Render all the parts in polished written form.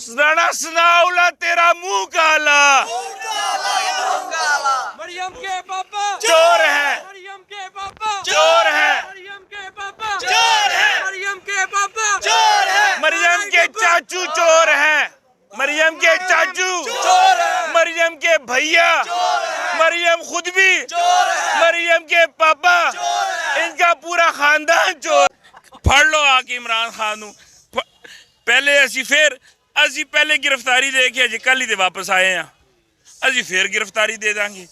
राणा सनाउल्लाह तेरा मुंह काला, मरियम के पापा चोर है, मरियम के पापा चोर है, मरियम के पापा चोर है, मरियम के पापा चोर है, मरियम के चाचू चोर है, मरियम के चाचू चोर है, मरियम के भैया, मरियम खुद भी चोर है, मरियम के पापा, इनका पूरा खानदान चोर। फड़ लो आके इमरान खान नू। पहले ਅਸੀਂ ਪਹਿਲੇ गिरफ्तारी दे के अजे कल ही वापस आए हैं, ਅਸੀਂ फिर गिरफ्तारी दे देंगे।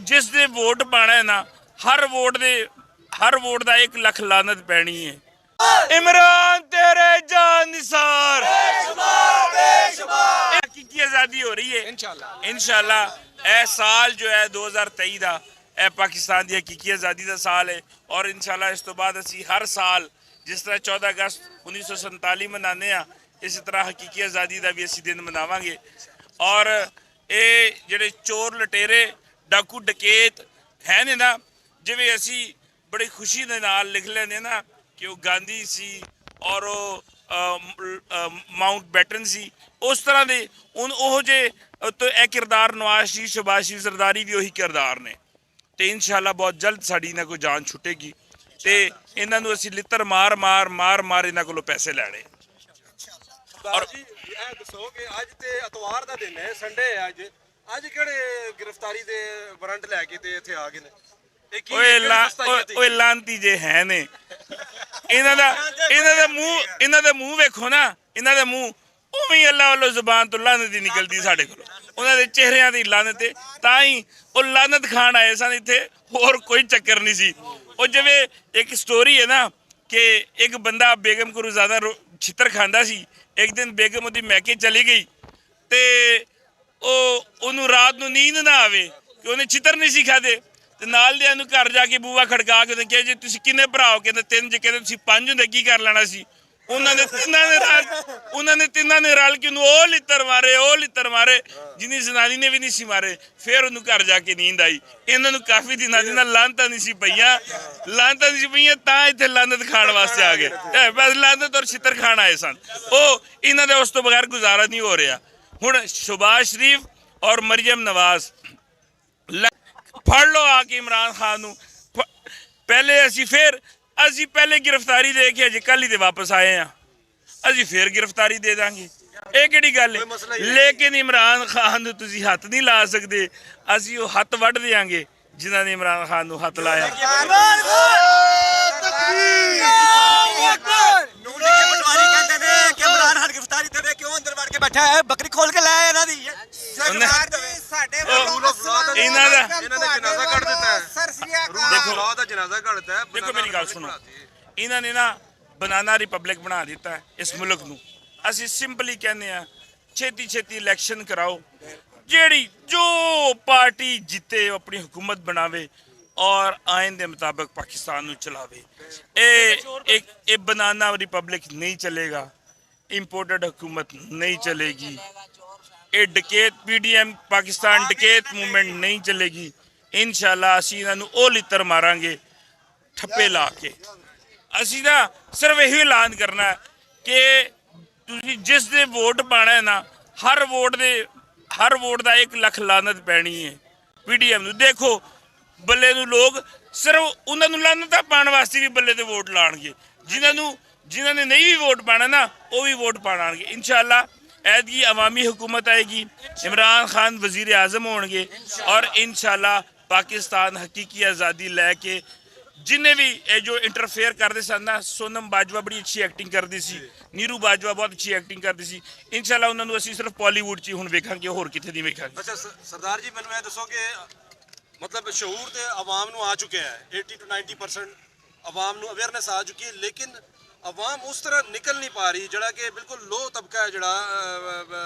जिस दे वोट पाना है ना, हर वोट का 1 लाख लानत पैनी है। इमरान तेरे जान निसार की आज़ादी हो रही है इंशाल्लाह। यह साल जो है 2023 का यह पाकिस्तान की हकीकी आज़ादी का साल है। और इंशाल्लाह इस तो बाद असी हर साल जिस तरह 14 अगस्त 1947 मनाने हैं, इस तरह हकीकी आज़ादी का भी असी दिन मनावांगे। और ये ਜਿਹੜੇ चोर लटेरे डाकू डकैत है ने ना, जिवें असी बड़ी खुशी के नाल लिख लेंगे ना कि वो गांधी सी और माउंट बैटन सी, उस तरह के वो जे तो यह किरदार नवाज शरीफ शहबाज शरीफ सरदारी भी उही किरदार ने। तो इंशाल्लाह बहुत जल्द साड़ी इन्हां को जान छुटेगी तो इन्हां नूं असीं लित्तर मार मार मार मार इन्हां कोलों पैसे लैणे। और दसो कि अज ते एतवार का दिन है, संडे है अज अज किहड़े गिरफ्तारी दे वारंट लैके ते इत्थे आ गए ने? ओए लांती जे है ने, इन्हां दा मूँह वेखो ना, इन्हां दा मूँह उवें अल्लाह वालों जुबान तो लानत ही निकलती साडे कोलों, उन्हां दे चेहरिਆਂ दी लानत है। तां ही वो लानत खान आए सन इत्थे, होर कोई चक्कर नहीं सी। वो जिवें एक स्टोरी है ना कि एक बंदा बेगम को रोज़ाना छितर खांदा सी। एक दिन बेगम उहदी मैके चली गई तो उन्होंने रात को नींद ना आवे कि उन्हें छितर नहीं सी खादे। तो नाल दियां नूं घर जाके बूआ खड़का के उन्हें कहा जी तुसीं किन्ने भरा हो? कहते 3। जे कहते तुसीं 5 हुंदे की कर लेना सी? उन्होंने तिन्हां ने रल के ओ लित्तर मारे जिन्नी जनानी ने भी नहीं सी मारे। फिर उन्होंने घर जाके नींद आई। इन्होंने काफ़ी दिनों दिनां लानतां नहीं सी पईयां तां इत्थे लानत खाण वास्ते आ गए। बस लानत और छितर खाण आए सन। इन्हां दे उस तो बगैर गुजारा नहीं हो रहा। हुण शहबाज शरीफ और मरियम नवाज फड़ लो आके इमरान खान नूं। पहले पहले गिरफ्तारी दे के अजे कल ही वापस आए हैं, ਅਸੀਂ फिर गिरफ्तारी दे देंगे। ਇਹ ਕਿਹੜੀ ਗੱਲ ਹੈ? लेकिन इमरान खान ਨੂੰ ਤੁਸੀਂ ਹੱਥ नहीं ला सकते, ਅਸੀਂ ਉਹ ਹੱਥ ਵੱਢ देंगे जिन्होंने इमरान खान ਨੂੰ हथ लाया। बकरी खोल के लाया इन्हां दी देखो मेरी गल सुनो, इन्होंने ना बनाना रिपब्लिक बना दिता है इस मुल्क नूं। असीं सिंपली कहने हैं छेती छेती इलैक्शन कराओ, जेड़ी जो पार्टी जिते अपनी हुकूमत बनावे और आइन के मुताबिक पाकिस्तान नूं चलावे। एक बनाना रिपब्लिक नहीं चलेगा, इंपोर्टेड हुकूमत नहीं चलेगी, ये डकैत PDM पाकिस्तान डकैत मूवमेंट नहीं चलेगी। इंशाल्लाह असीं इन्हां नूं ओ लित्तर मारांगे ठप्पे ला के। असीं ना सिर्फ यही ऐलान करना है कि तुसीं जिस दे वोट पाना है ना, हर वोट का 1 लाख लानत पैनी है PDM नूं। देखो बल्ले नूं लोग सिर्फ उन्होंने लानत पाने वास्ते भी बल्ले ते वोट लाणगे, जिन्होंने नहीं भी वोट पाना ना वो भी वोट पाएंगे। इंशाल्लाह ऐदगी अवामी हुकूमत आएगी, इमरान खान वजीर आज़म होंगे और इंशाल्लाह पाकिस्तान हकीकी आज़ादी लैके जिन्हें भी जो इंटरफेयर करते सन ना, सोनम बाजवा बड़ी अच्छी एक्टिंग करती सी, नीरू बाजवा बहुत अच्छी एक्टिंग करती सी। इंशाल्लाह उन्होंने असीं सिर्फ बॉलीवुड च हुण वेखांगे, होर किते नहीं वेखांगे। अच्छा सरदार जी, मैनूं दसो कि मतलब शऊर तो आवाम नूं आ चुके हैं, 80 to 90% आवाम नूं अवेयरनेस आ चुकी है, लेकिन आवाम उस तरह निकल नहीं पा रही। जड़ा कि बिल्कुल लो तबका है, जड़ा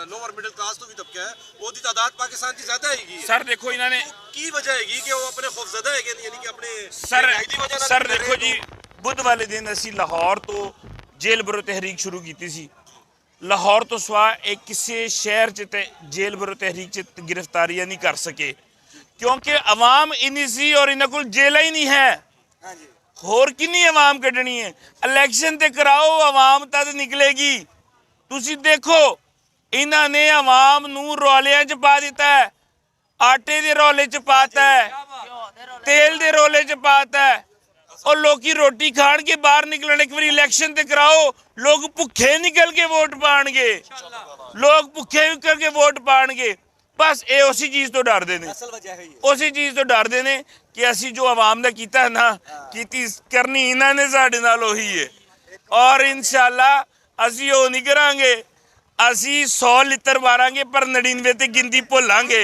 लोअर मिडिल क्लास तो भी तबका है, वो दी तादाद पाकिस्तान की ज़्यादा हैगी। सर देखो इन्होंने की वजह हैगी कि वो अपने खौफजदा है, यानी कि अपने सर देखो जी, बुध वाले दिन असी लाहौर तो जेल बरो तहरीक शुरू की सी। लाहौर तो सवा एक किसी शहर च जेल बरो तहरीक च गिरफ्तारियां नहीं कर सके, क्योंकि अवाम इन्नी सी और इन्हों को जेल ही नहीं है। होर किन्नी आवाम कड्ढनी है? इलैक्शन ते कराओ, आवाम तद निकलेगी। तुसी देखो ਇਹਨਾਂ ਨੇ ਆਵਾਮ ਨੂੰ ਰੌਲਿਆਂ 'ਚ ਪਾ ਦਿੱਤਾ ਹੈ, ਆਟੇ ਦੇ ਰੌਲੇ 'ਚ ਪਾਤਾ ਹੈ, ਤੇਲ ਦੇ ਰੌਲੇ 'ਚ ਪਾਤਾ ਹੈ। और लोग की रोटी खान के बाहर निकलने एक बार इलेक्शन ते कराओ, लोग भुखे निकल के वोट पाणगे, लोग भुखे निकल के वोट पाणगे। बस ये उसी चीज तो डरते ने, उसी चीज तो डरते ने कि असी जो आवाम ने कीता है ना, कीती करनी इन्होंने साडे नाल ओही है। और इंशाल्लाह असी वो नहीं करांगे, असी 100 लित्र मारांगे पर 99 ते गिनती भुलांगे,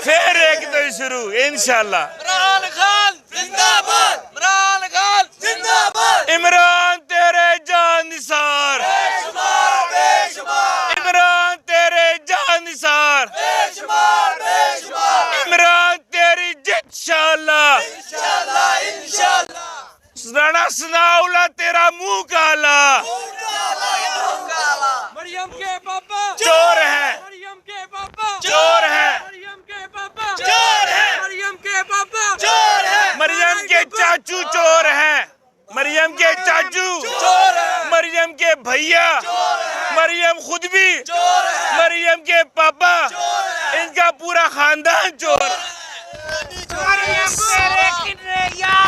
फिर एक तो शुरू इंशाल्लाह। इमरान खान जिंदाबाद, इमरान खान जिंदाबाद, इमरान तेरे जान निसार, बेशुमार बेशुमार, इमरान तेरे जान निसार, बेशुमार बेशुमार, इमरान तेरी जित इंशाल्लाह, इंशाल्लाह इंशाल्लाह। राणा सनाउल्लाह तेरा मुंह काला, मरियम के पापा चोर है, मरियम के पापा चोर है, मरियम के पापा चोर है, मरियम के पापा चोर है, मरियम के चाचू चोर हैं, मरियम के चाचू चोर है, मरियम के भैया, मरियम खुद भी चोर है, मरियम के पापा, इनका पूरा खानदान चोर। मरियम तेरे कितने यार